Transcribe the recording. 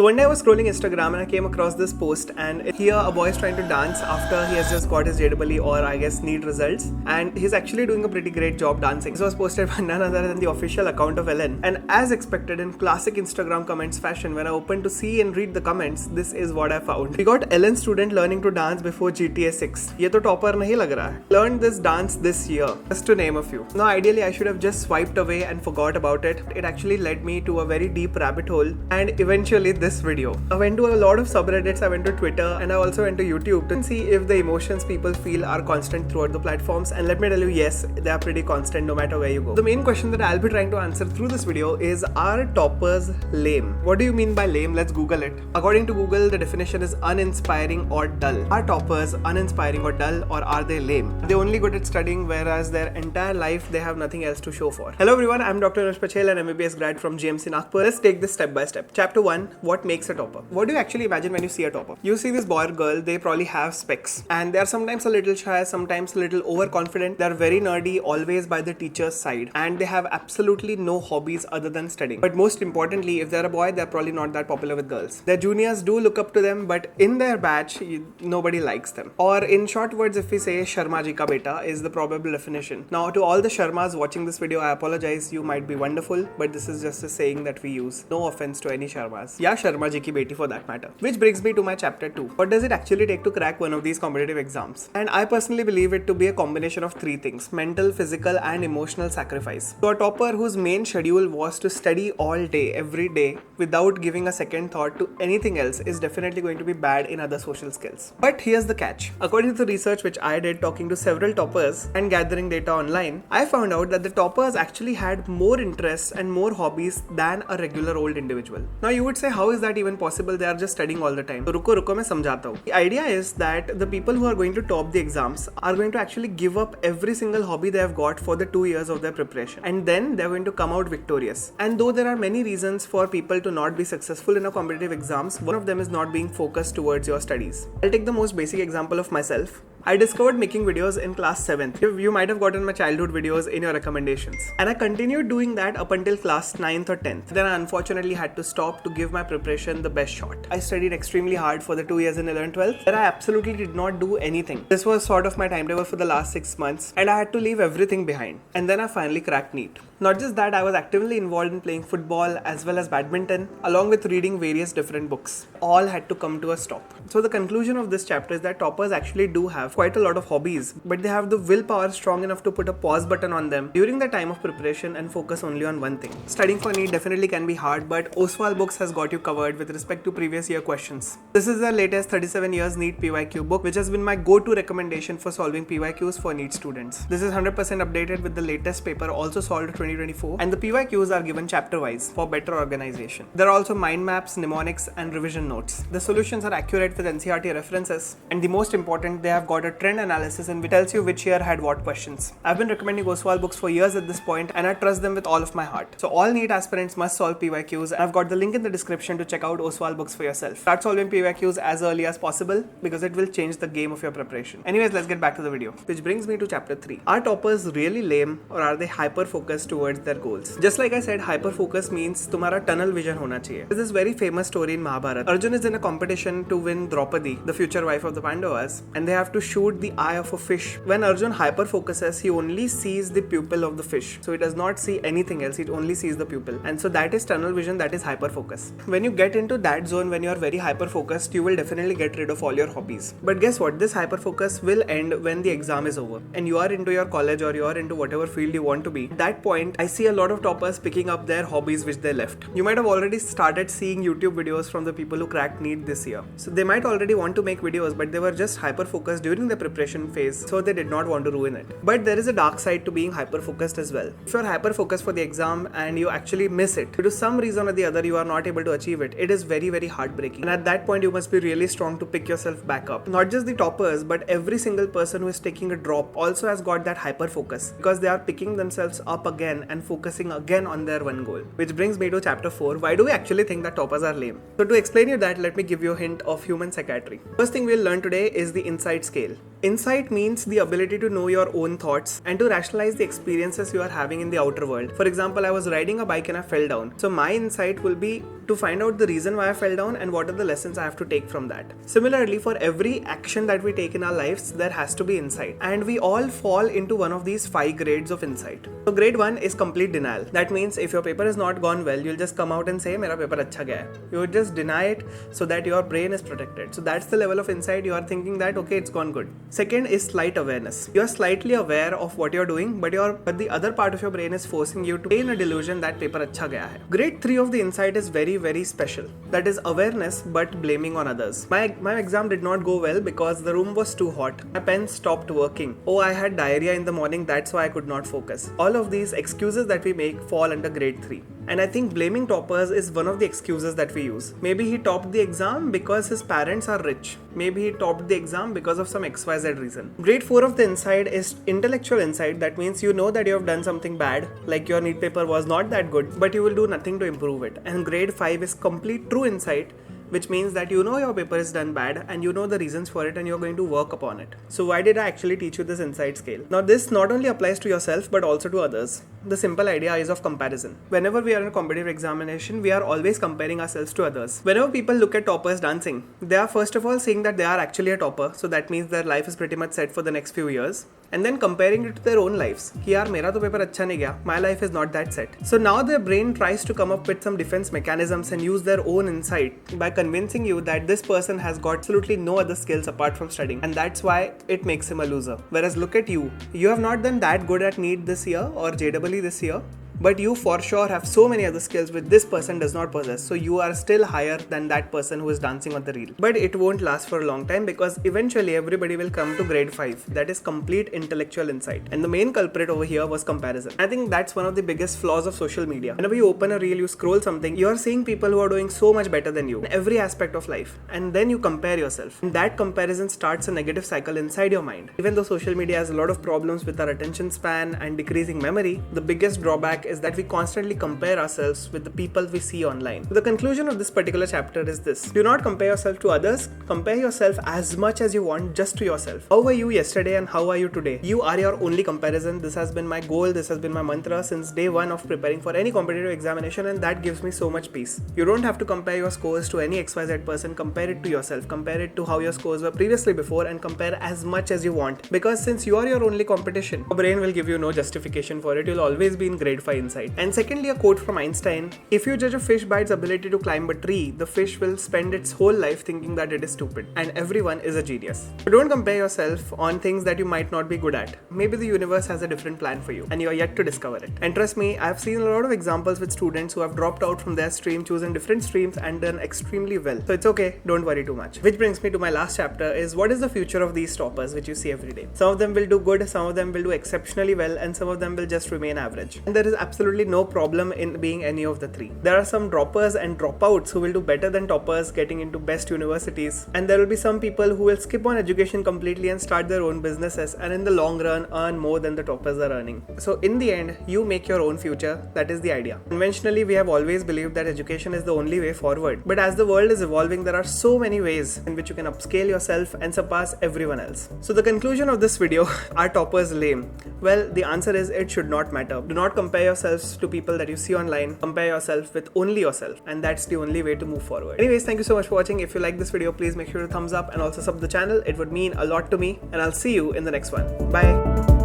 So one day I was scrolling Instagram and I came across this post, and here a boy is trying to dance after he has just got his JEE or I guess NEET results, and he's actually doing a pretty great job dancing. This was posted by none other than the official account of Ellen, and as expected in classic Instagram comments fashion, when I opened to see and read the comments, this is what I found. We got Ellen student learning to dance before GTA 6. ये तो topper नहीं लग रहा है. Learned this dance this year, just to name a few. Now ideally I should have just swiped away and forgot about it. It actually led me to a very deep rabbit hole, and eventually this video. I went to a lot of subreddits, I went to Twitter, and I also went to YouTube to see if the emotions people feel are constant throughout the platforms, and let me tell you, yes, they are pretty constant no matter where you go. The main question that I'll be trying to answer through this video is, are toppers lame? What do you mean by lame? Let's Google it. According to Google, the definition is uninspiring or dull. Are toppers uninspiring or dull, or are they lame? They're only good at studying, whereas their entire life they have nothing else to show for. Hello everyone, I'm Dr. Anuj Pachhel, an MBBS grad from JMC Nagpur. Let's take this step by step. Chapter 1, what makes a topper? What do you actually imagine when you see a topper? You see this boy or girl, they probably have specs, and they are sometimes a little shy, sometimes a little overconfident. They are very nerdy, always by the teacher's side, and they have absolutely no hobbies other than studying. But most importantly, if they're a boy, they're probably not that popular with girls. Their juniors do look up to them, but in their batch, nobody likes them. Or in short words, if we say Sharma ji ka beta is the probable definition. Now to all the Sharmas watching this video, I apologize, you might be wonderful, but this is just a saying that we use. No offense to any Sharmas. Ya Sharma ji ki beti for that matter. Which brings me to my chapter 2. What does it actually take to crack one of these competitive exams? And I personally believe it to be a combination of three things: mental, physical, and emotional sacrifice. So a topper whose main schedule was to study all day, every day, without giving a second thought to anything else, is definitely going to be bad in other social skills. But here's the catch. According to the research which I did talking to several toppers and gathering data online, I found out that the toppers actually had more interests and more hobbies than a regular old individual. Now you would say, how is that even possible? They are just studying all the time. So रुको मैं समझाता हूँ. The idea is that the people who are going to top the exams are going to actually give up every single hobby they have got for the 2 years of their preparation, and then they're going to come out victorious. And though there are many reasons for people to not be successful in a competitive exams, one of them is not being focused towards your studies. I'll take the most basic example of myself. I discovered making videos in class 7th. You might have gotten my childhood videos in your recommendations. And I continued doing that up until class 9th or 10th. Then I unfortunately had to stop to give my preparation the best shot. I studied extremely hard for the 2 years in 11th, 12th, but I absolutely did not do anything. This was sort of my timetable for the last 6 months, and I had to leave everything behind. And then I finally cracked NEET. Not just that, I was actively involved in playing football as well as badminton, along with reading various different books. All had to come to a stop. So the conclusion of this chapter is that toppers actually do have quite a lot of hobbies, but they have the willpower strong enough to put a pause button on them during the time of preparation and focus only on one thing. Studying for NEET definitely can be hard, but Oswald Books has got you covered with respect to previous year questions. This is their latest 37 years NEET PYQ book, which has been my go-to recommendation for solving PYQs for NEET students. This is 100% updated with the latest paper also solved 2024, and the PYQs are given chapter-wise for better organization. There are also mind maps, mnemonics, and revision notes. The solutions are accurate with NCERT references, and the most important, they have got a trend analysis in which tells you which year had what questions. I've been recommending Oswald Books for years at this point, and I trust them with all of my heart. So all NEET aspirants must solve PYQs, and I've got the link in the description to check out Oswald Books for yourself. Start solving PYQs as early as possible because it will change the game of your preparation. Anyways, let's get back to the video. Which brings me to chapter 3. Are toppers really lame, or are they hyper-focused towards their goals? Just like I said, hyper-focus means तुम्हारा tunnel vision होना चाहिए. There's this very famous story in Mahabharata. Arjun is in a competition to win Draupadi, the future wife of the Pandavas, and they have to shoot the eye of a fish. When Arjun hyper-focuses, he only sees the pupil of the fish. So he does not see anything else, he only sees the pupil. And so that is tunnel vision, that is hyper-focus. When you get into that zone, when you are very hyper-focused, you will definitely get rid of all your hobbies. But guess what? This hyper-focus will end when the exam is over and you are into your college or you are into whatever field you want to be. At that point, I see a lot of toppers picking up their hobbies which they left. You might have already started seeing YouTube videos from the people who cracked NEET this year. So they might already want to make videos, but they were just hyper-focused during the preparation phase, so they did not want to ruin it. But there is a dark side to being hyper-focused as well. If you are hyper-focused for the exam and you actually miss it, due to some reason or the other you are not able to achieve it, it is very, very heartbreaking. And at that point you must be really strong to pick yourself back up. Not just the toppers, but every single person who is taking a drop also has got that hyper-focus, because they are picking themselves up again and focusing again on their one goal. Which brings me to chapter 4. Why do we actually think that toppers are lame? So to explain you that, let me give you a hint of human psychiatry. First thing we'll learn today is the insight scale. Insight means the ability to know your own thoughts and to rationalize the experiences you are having in the outer world. For example, I was riding a bike and I fell down. So my insight will be to find out the reason why I fell down and what are the lessons I have to take from that. Similarly, for every action that we take in our lives, there has to be insight. And we all fall into one of these 5 grades of insight. So grade 1 is complete denial. That means if your paper has not gone well, you'll just come out and say, Mera paper acha gaya hai. You would just deny it so that your brain is protected. So that's the level of insight. You are thinking that, okay, it's gone good. Second is slight awareness. You are slightly aware of what you're doing, but the other part of your brain is forcing you to stay in a delusion that paper acha gaya hai. Grade 3 of the insight is very special. That is awareness but blaming on others. My exam did not go well because the room was too hot. My pen stopped working. Oh, I had diarrhea in the morning, that's why I could not focus. All of these excuses that we make fall under grade 3. And I think blaming toppers is one of the excuses that we use. Maybe he topped the exam because his parents are rich. Maybe he topped the exam because of some XYZ reason. Grade 4 of the insight is intellectual insight. That means you know that you have done something bad, like your NEET paper was not that good, but you will do nothing to improve it. And grade 5 is complete true insight, which means that you know your paper is done bad and you know the reasons for it and you're going to work upon it. So why did I actually teach you this insight scale? Now this not only applies to yourself but also to others. The simple idea is of comparison. Whenever we are in a competitive examination, we are always comparing ourselves to others. Whenever people look at toppers dancing, they are first of all saying that they are actually a topper, so that means their life is pretty much set for the next few years, and then comparing it to their own lives. Ki yaar, mera to paper acha nahi gaya, my life is not that set. So now their brain tries to come up with some defense mechanisms and use their own insight by convincing you that this person has got absolutely no other skills apart from studying, and that's why it makes him a loser. Whereas look at you, you have not done that good at NEET this year or JEE this year, but you for sure have so many other skills which this person does not possess. So you are still higher than that person who is dancing on the reel. But it won't last for a long time because eventually everybody will come to grade 5. That is complete intellectual insight. And the main culprit over here was comparison. I think that's one of the biggest flaws of social media. Whenever you open a reel, you scroll something, you are seeing people who are doing so much better than you in every aspect of life. And then you compare yourself. And that comparison starts a negative cycle inside your mind. Even though social media has a lot of problems with our attention span and decreasing memory, the biggest drawback is that we constantly compare ourselves with the people we see online. The conclusion of this particular chapter is this: do not compare yourself to others, compare yourself as much as you want just to yourself. How were you yesterday and how are you today? You are your only comparison. This has been my goal, this has been my mantra since day one of preparing for any competitive examination, and that gives me so much peace. You don't have to compare your scores to any XYZ person, compare it to yourself, compare it to how your scores were previously before, and compare as much as you want, because since you are your only competition, your brain will give you no justification for it. You'll always be in grade 5 inside. And secondly, a quote from Einstein: if you judge a fish by its ability to climb a tree, the fish will spend its whole life thinking that it is stupid, and everyone is a genius. So don't compare yourself on things that you might not be good at. Maybe the universe has a different plan for you and you are yet to discover it. And trust me, I've seen a lot of examples with students who have dropped out from their stream, chosen different streams and done extremely well. So it's okay, don't worry too much. Which brings me to my last chapter: is what is the future of these toppers which you see every day. Some of them will do good, some of them will do exceptionally well, and some of them will just remain average. And there is absolutely no problem in being any of the three. There are some droppers and dropouts who will do better than toppers, getting into best universities, and there will be some people who will skip on education completely and start their own businesses, and in the long run earn more than the toppers are earning. So in the end, you make your own future. That is the idea. Conventionally, we have always believed that education is the only way forward, but as the world is evolving, there are so many ways in which you can upscale yourself and surpass everyone else. So the conclusion of this video: are toppers lame? Well, the answer is it should not matter. Do not compare yourselves to people that you see online. Compare yourself with only yourself, and that's the only way to move forward. Anyways, thank you so much for watching. If you like this video, please make sure to thumbs up and also sub the channel. It would mean a lot to me, and I'll see you in the next one. Bye.